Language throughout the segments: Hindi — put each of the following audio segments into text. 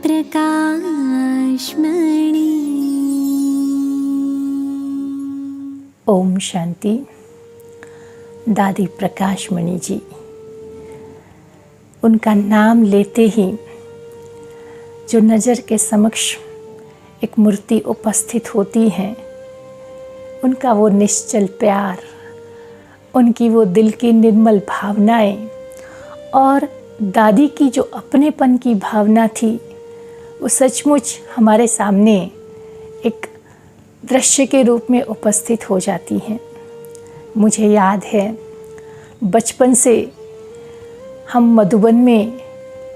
प्रकाशमणि। ओम शांति। दादी प्रकाशमणि जी, उनका नाम लेते ही जो नज़र के समक्ष एक मूर्ति उपस्थित होती है, उनका वो निश्चल प्यार, उनकी वो दिल की निर्मल भावनाएं और दादी की जो अपनेपन की भावना थी, वो सचमुच हमारे सामने एक दृश्य के रूप में उपस्थित हो जाती हैं। मुझे याद है बचपन से हम मधुबन में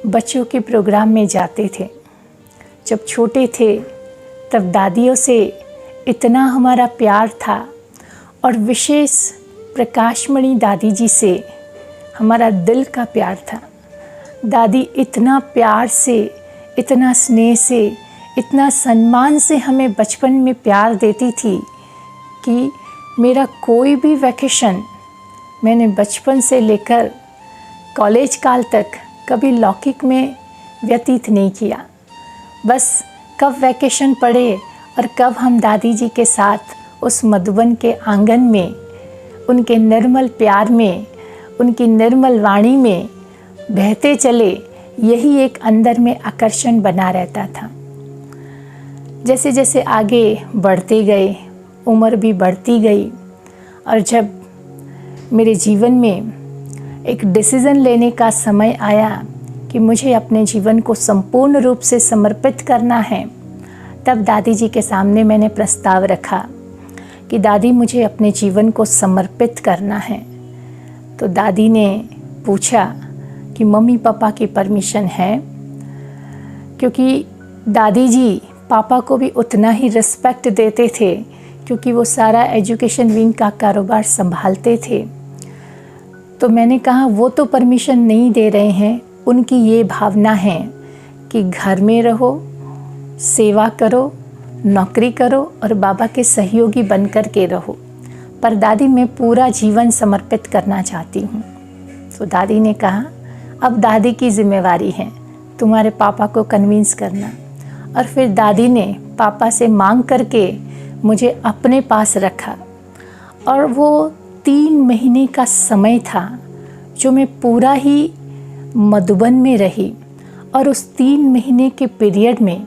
बच्चों के प्रोग्राम में जाते थे। जब छोटे थे तब दादियों से इतना हमारा प्यार था और विशेष प्रकाशमणि दादी जी से हमारा दिल का प्यार था। दादी इतना प्यार से, इतना स्नेह से, इतना सम्मान से हमें बचपन में प्यार देती थी कि मेरा कोई भी वैकेशन मैंने बचपन से लेकर कॉलेज काल तक कभी लौकिक में व्यतीत नहीं किया। बस कब वैकेशन पड़े और कब हम दादी जी के साथ उस मधुबन के आंगन में, उनके निर्मल प्यार में, उनकी निर्मल वाणी में बहते चले, यही एक अंदर में आकर्षण बना रहता था। जैसे जैसे आगे बढ़ते गए, उम्र भी बढ़ती गई और जब मेरे जीवन में एक डिसीज़न लेने का समय आया कि मुझे अपने जीवन को संपूर्ण रूप से समर्पित करना है, तब दादी जी के सामने मैंने प्रस्ताव रखा कि दादी मुझे अपने जीवन को समर्पित करना है। तो दादी ने पूछा कि मम्मी पापा की परमिशन है, क्योंकि दादी जी पापा को भी उतना ही रिस्पेक्ट देते थे क्योंकि वो सारा एजुकेशन विंग का कारोबार संभालते थे। तो मैंने कहा वो तो परमिशन नहीं दे रहे हैं, उनकी ये भावना है कि घर में रहो, सेवा करो, नौकरी करो और बाबा के सहयोगी बनकर के रहो, पर दादी मैं पूरा जीवन समर्पित करना चाहती हूँ। तो दादी ने कहा अब दादी की जिम्मेवारी है तुम्हारे पापा को कन्विंस करना। और फिर दादी ने पापा से मांग करके मुझे अपने पास रखा और वो 3 महीने का समय था जो मैं पूरा ही मधुबन में रही। और उस 3 महीने के पीरियड में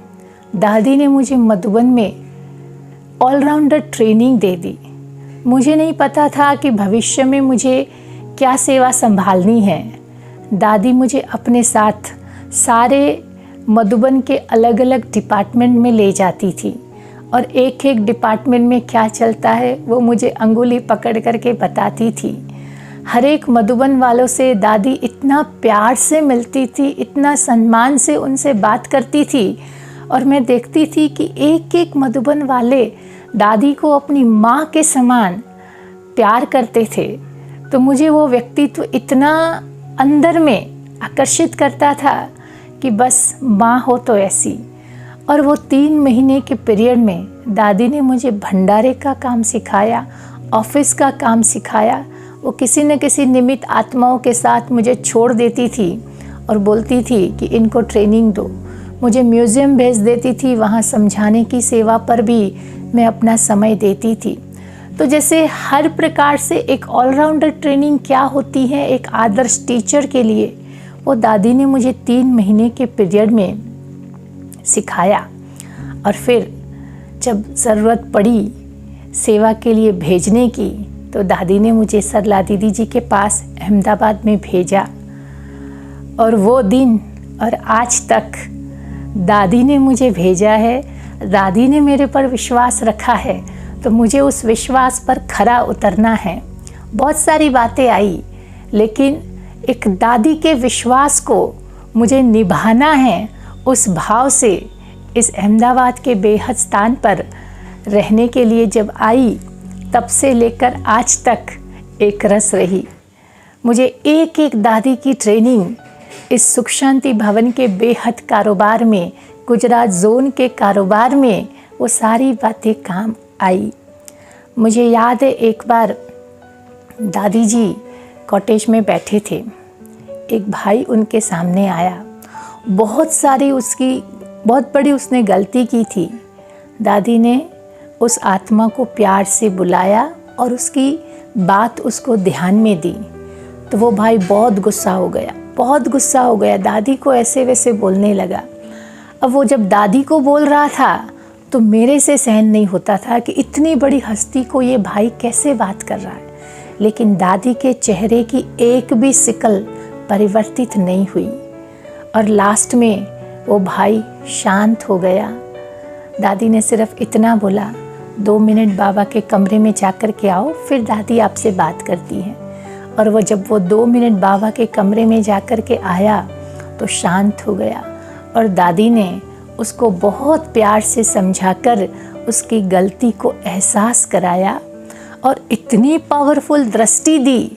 दादी ने मुझे मधुबन में ऑलराउंडर ट्रेनिंग दे दी। मुझे नहीं पता था कि भविष्य में मुझे क्या सेवा संभालनी है। दादी मुझे अपने साथ सारे मधुबन के अलग अलग डिपार्टमेंट में ले जाती थी और एक एक डिपार्टमेंट में क्या चलता है वो मुझे अंगुली पकड़ करके बताती थी। हर एक मधुबन वालों से दादी इतना प्यार से मिलती थी, इतना सम्मान से उनसे बात करती थी और मैं देखती थी कि एक एक मधुबन वाले दादी को अपनी माँ के समान प्यार करते थे। तो मुझे वो व्यक्तित्व इतना अंदर में आकर्षित करता था कि बस माँ हो तो ऐसी। और वो 3 महीने के पीरियड में दादी ने मुझे भंडारे का काम सिखाया, ऑफिस का काम सिखाया। वो किसी न किसी निमित्त आत्माओं के साथ मुझे छोड़ देती थी और बोलती थी कि इनको ट्रेनिंग दो। मुझे म्यूज़ियम भेज देती थी, वहाँ समझाने की सेवा पर भी मैं अपना समय देती थी। तो जैसे हर प्रकार से एक ऑलराउंडर ट्रेनिंग क्या होती है एक आदर्श टीचर के लिए, वो दादी ने मुझे 3 महीने के पीरियड में सिखाया। और फिर जब ज़रूरत पड़ी सेवा के लिए भेजने की, तो दादी ने मुझे सरला दीदी जी के पास अहमदाबाद में भेजा। और वो दिन और आज तक दादी ने मुझे भेजा है, दादी ने मेरे पर विश्वास रखा है, तो मुझे उस विश्वास पर खरा उतरना है। बहुत सारी बातें आई, लेकिन एक दादी के विश्वास को मुझे निभाना है। उस भाव से इस अहमदाबाद के बेहद स्थान पर रहने के लिए जब आई, तब से लेकर आज तक एक रस रही। मुझे एक एक दादी की ट्रेनिंग इस सुख शांति भवन के बेहद कारोबार में, गुजरात जोन के कारोबार में वो सारी बातें काम आई। मुझे याद है एक बार दादी जी कॉटेज में बैठे थे, एक भाई उनके सामने आया, बहुत सारी उसकी बहुत बड़ी उसने गलती की थी। दादी ने उस आत्मा को प्यार से बुलाया और उसकी बात उसको ध्यान में दी, तो वो भाई बहुत गुस्सा हो गया, दादी को ऐसे वैसे बोलने लगा। अब वो जब दादी को बोल रहा था तो मेरे से सहन नहीं होता था कि इतनी बड़ी हस्ती को ये भाई कैसे बात कर रहा है, लेकिन दादी के चेहरे की एक भी सिकल परिवर्तित नहीं हुई और लास्ट में वो भाई शांत हो गया। दादी ने सिर्फ इतना बोला, 2 मिनट बाबा के कमरे में जाकर के आओ, फिर दादी आपसे बात करती है। और वो जब वो 2 मिनट बाबा के कमरे में जाकर के आया तो शांत हो गया और दादी ने उसको बहुत प्यार से समझाकर उसकी गलती को एहसास कराया और इतनी पावरफुल दृष्टि दी,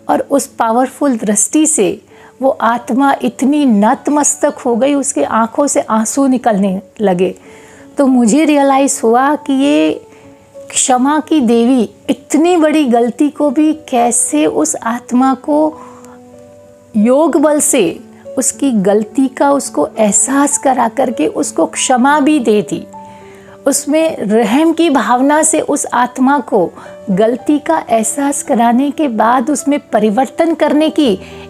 और उस पावरफुल दृष्टि से वो आत्मा इतनी नतमस्तक हो गई, उसके आँखों से आंसू निकलने लगे। तो मुझे रियलाइज़ हुआ कि ये क्षमा की देवी इतनी बड़ी गलती को भी कैसे उस आत्मा को योग बल से उसकी गलती का उसको एहसास करा करके उसको क्षमा भी दे दी। उसमें रहम की भावना से उस आत्मा को गलती का एहसास कराने के बाद उसमें परिवर्तन करने की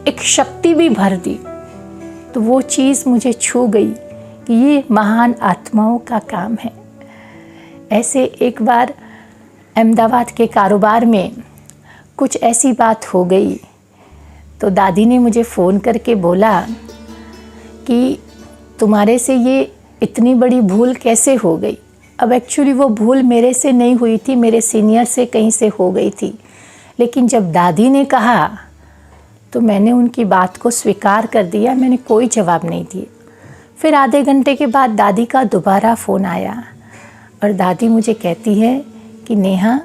एक शक्ति भी भर दी। तो वो चीज़ मुझे छू गई कि ये महान आत्माओं का काम है। ऐसे एक बार अहमदाबाद के कारोबार में कुछ ऐसी बात हो गई, तो दादी ने मुझे फ़ोन करके बोला कि तुम्हारे से ये इतनी बड़ी भूल कैसे हो गई। अब एक्चुअली वो भूल मेरे से नहीं हुई थी, मेरे सीनियर से कहीं से हो गई थी, लेकिन जब दादी ने कहा तो मैंने उनकी बात को स्वीकार कर दिया, मैंने कोई जवाब नहीं दिया। फिर आधे घंटे के बाद दादी का दोबारा फ़ोन आया और दादी मुझे कहती है कि नेहा,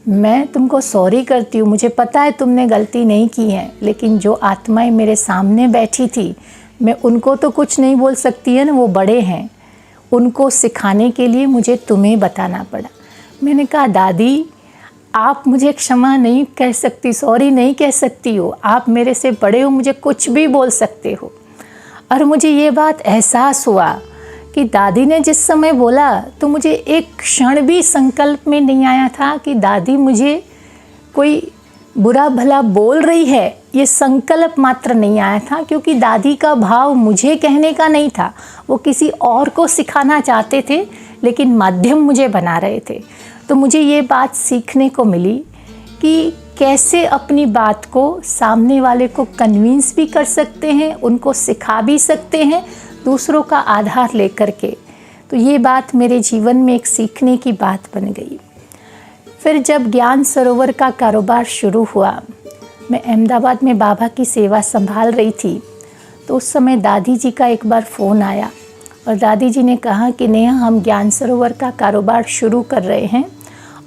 मैं तुमको सॉरी करती हूँ, मुझे पता है तुमने गलती नहीं की है, लेकिन जो आत्माएं मेरे सामने बैठी थी मैं उनको तो कुछ नहीं बोल सकती है ना, वो बड़े हैं, उनको सिखाने के लिए मुझे तुम्हें बताना पड़ा। मैंने कहा दादी, आप मुझे क्षमा नहीं कह सकती, सॉरी नहीं कह सकती हो, आप मेरे से बड़े हो, मुझे कुछ भी बोल सकते हो। और मुझे ये बात एहसास हुआ कि दादी ने जिस समय बोला तो मुझे एक क्षण भी संकल्प में नहीं आया था कि दादी मुझे कोई बुरा भला बोल रही है, ये संकल्प मात्र नहीं आया था, क्योंकि दादी का भाव मुझे कहने का नहीं था, वो किसी और को सिखाना चाहते थे लेकिन माध्यम मुझे बना रहे थे। तो मुझे ये बात सीखने को मिली कि कैसे अपनी बात को सामने वाले को कन्विंस भी कर सकते हैं, उनको सिखा भी सकते हैं दूसरों का आधार लेकर के। तो ये बात मेरे जीवन में एक सीखने की बात बन गई। फिर जब ज्ञान सरोवर का कारोबार शुरू हुआ, मैं अहमदाबाद में बाबा की सेवा संभाल रही थी, तो उस समय दादी जी का एक बार फ़ोन आया और दादी जी ने कहा कि नेहा, हम ज्ञान सरोवर का कारोबार शुरू कर रहे हैं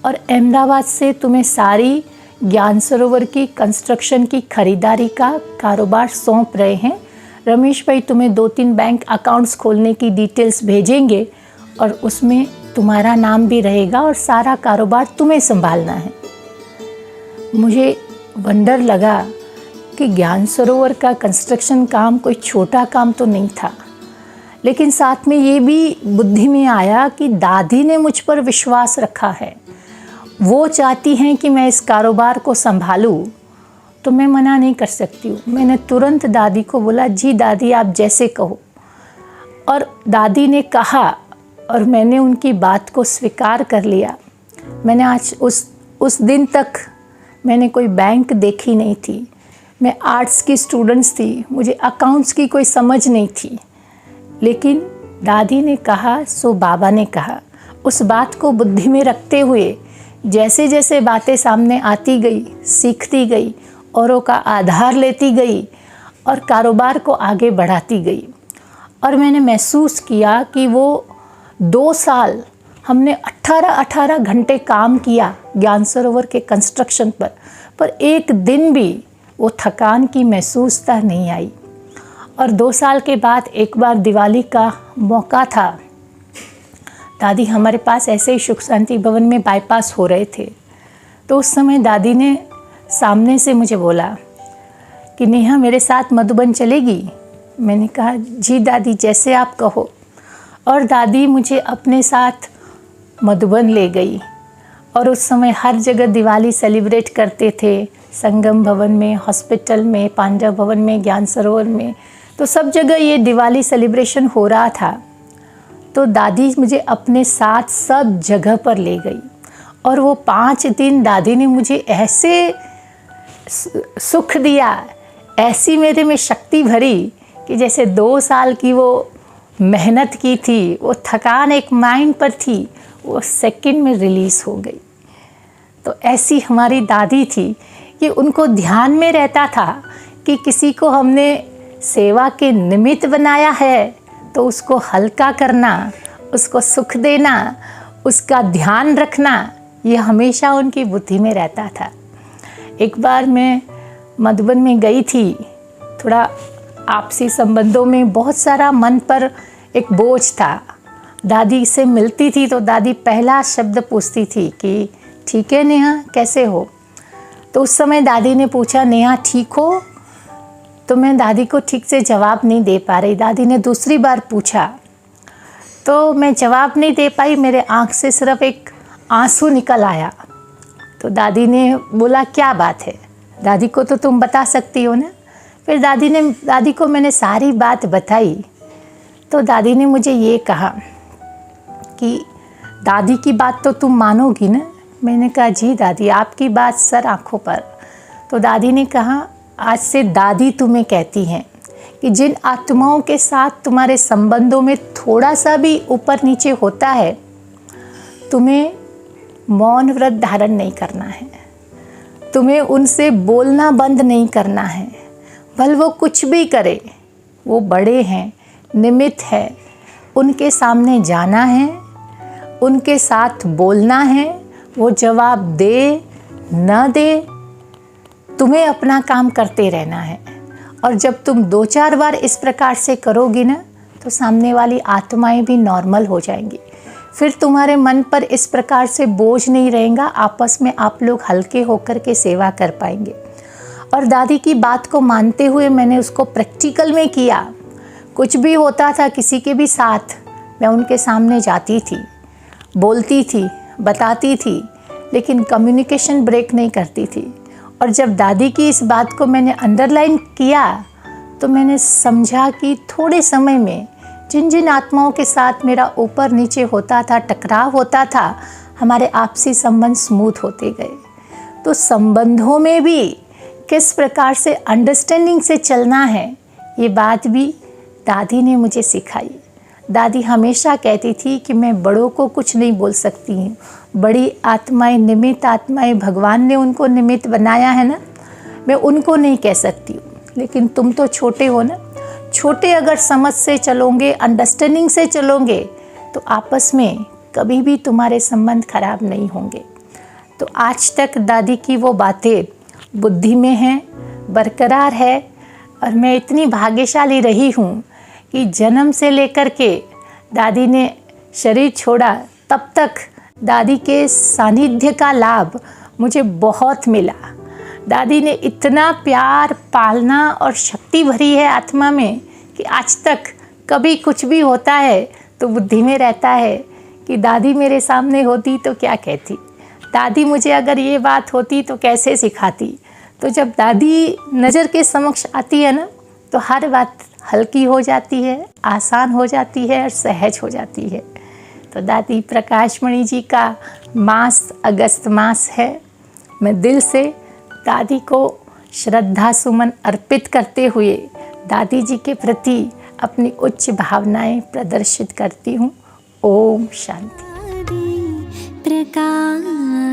और अहमदाबाद से तुम्हें सारी ज्ञान सरोवर की कंस्ट्रक्शन की खरीदारी का कारोबार सौंप रहे हैं। रमेश भाई तुम्हें 2-3 बैंक अकाउंट्स खोलने की डिटेल्स भेजेंगे और उसमें तुम्हारा नाम भी रहेगा और सारा कारोबार तुम्हें संभालना है। मुझे वंडर लगा कि ज्ञान सरोवर का कंस्ट्रक्शन काम कोई छोटा काम तो नहीं था, लेकिन साथ में ये भी बुद्धि में आया कि दादी ने मुझ पर विश्वास रखा है, वो चाहती हैं कि मैं इस कारोबार को संभालूं, तो मैं मना नहीं कर सकती हूँ। मैंने तुरंत दादी को बोला, जी दादी आप जैसे कहो। और दादी ने कहा और मैंने उनकी बात को स्वीकार कर लिया। मैंने आज उस दिन तक मैंने कोई बैंक देखी नहीं थी, मैं आर्ट्स की स्टूडेंट्स थी, मुझे अकाउंट्स की कोई समझ नहीं थी, लेकिन दादी ने कहा सो बाबा ने कहा। उस बात को बुद्धि में रखते हुए जैसे जैसे बातें सामने आती गई, सीखती गई, औरों का आधार लेती गई और कारोबार को आगे बढ़ाती गई। और मैंने महसूस किया कि वो 2 साल हमने 18 घंटे काम किया ज्ञान सरोवर के कंस्ट्रक्शन पर एक दिन भी वो थकान की महसूसता नहीं आई। और 2 साल के बाद एक बार दिवाली का मौका था, दादी हमारे पास ऐसे ही सुख शांति भवन में बाईपास हो रहे थे, तो उस समय दादी ने सामने से मुझे बोला कि नेहा मेरे साथ मधुबन चलेगी। मैंने कहा जी दादी जैसे आप कहो। और दादी मुझे अपने साथ मधुबन ले गई। और उस समय हर जगह दिवाली सेलिब्रेट करते थे, संगम भवन में, हॉस्पिटल में, पांडव भवन में, ज्ञान सरोवर में, तो सब जगह ये दिवाली सेलिब्रेशन हो रहा था। तो दादी मुझे अपने साथ सब जगह पर ले गई और वो 5 दिन दादी ने मुझे ऐसे सुख दिया, ऐसी मेरे में शक्ति भरी कि जैसे 2 साल की वो मेहनत की थी, वो थकान एक माइंड पर थी, वो सेकंड में रिलीज़ हो गई। तो ऐसी हमारी दादी थी कि उनको ध्यान में रहता था कि किसी को हमने सेवा के निमित्त बनाया है तो उसको हल्का करना, उसको सुख देना, उसका ध्यान रखना, ये हमेशा उनकी बुद्धि में रहता था। एक बार मैं मधुबन में गई थी, थोड़ा आपसी संबंधों में बहुत सारा मन पर एक बोझ था। दादी से मिलती थी तो दादी पहला शब्द पूछती थी कि ठीक है नेहा, कैसे हो? तो उस समय दादी ने पूछा, नेहा ठीक हो? तो मैं दादी को ठीक से जवाब नहीं दे पा रही। दादी ने दूसरी बार पूछा तो मैं जवाब नहीं दे पाई, मेरे आँख से सिर्फ एक आंसू निकल आया। तो दादी ने बोला क्या बात है? दादी को तो तुम बता सकती हो ना। फिर दादी को मैंने सारी बात बताई। तो दादी ने मुझे ये कहा कि दादी की बात तो तुम मानोगी ना? मैंने कहा जी दादी, आपकी बात सर आँखों पर। तो दादी ने कहा आज से दादी तुम्हें कहती हैं कि जिन आत्माओं के साथ तुम्हारे संबंधों में थोड़ा सा भी ऊपर नीचे होता है, तुम्हें मौन व्रत धारण नहीं करना है, तुम्हें उनसे बोलना बंद नहीं करना है। भले वो कुछ भी करे, वो बड़े हैं, निमित्त है, उनके सामने जाना है, उनके साथ बोलना है, वो जवाब दे न दे, तुम्हें अपना काम करते रहना है। और जब तुम 2-4 बार इस प्रकार से करोगी ना, तो सामने वाली आत्माएं भी नॉर्मल हो जाएंगी। फिर तुम्हारे मन पर इस प्रकार से बोझ नहीं रहेगा, आपस में आप लोग हल्के होकर के सेवा कर पाएंगे। और दादी की बात को मानते हुए मैंने उसको प्रैक्टिकल में किया। कुछ भी होता था किसी के भी साथ, मैं उनके सामने जाती थी, बोलती थी, बताती थी, लेकिन कम्युनिकेशन ब्रेक नहीं करती थी। और जब दादी की इस बात को मैंने अंडरलाइन किया तो मैंने समझा कि थोड़े समय में जिन जिन आत्माओं के साथ मेरा ऊपर नीचे होता था, टकराव होता था, हमारे आपसी संबंध स्मूथ होते गए। तो संबंधों में भी किस प्रकार से अंडरस्टैंडिंग से चलना है, ये बात भी दादी ने मुझे सिखाई। दादी हमेशा कहती थी कि मैं बड़ों को कुछ नहीं बोल सकती हूँ, बड़ी आत्माएं, निमित्त आत्माएं, भगवान ने उनको निमित्त बनाया है ना, मैं उनको नहीं कह सकती हूँ। लेकिन तुम तो छोटे हो ना, छोटे अगर समझ से चलोगे, अंडरस्टैंडिंग से चलोगे, तो आपस में कभी भी तुम्हारे संबंध खराब नहीं होंगे। तो आज तक दादी की वो बातें बुद्धि में हैं, बरकरार है। और मैं इतनी भाग्यशाली रही हूँ कि जन्म से लेकर के दादी ने शरीर छोड़ा तब तक दादी के सानिध्य का लाभ मुझे बहुत मिला। दादी ने इतना प्यार, पालना और शक्ति भरी है आत्मा में कि आज तक कभी कुछ भी होता है तो बुद्धि में रहता है कि दादी मेरे सामने होती तो क्या कहती, दादी मुझे अगर ये बात होती तो कैसे सिखाती। तो जब दादी नज़र के समक्ष आती है ना, तो हर बात हल्की हो जाती है, आसान हो जाती है और सहज हो जाती है। तो दादी प्रकाशमणि जी का मास अगस्त मास है। मैं दिल से दादी को श्रद्धा सुमन अर्पित करते हुए दादी जी के प्रति अपनी उच्च भावनाएं प्रदर्शित करती हूँ। ओम शांति। प्रकाशमणि।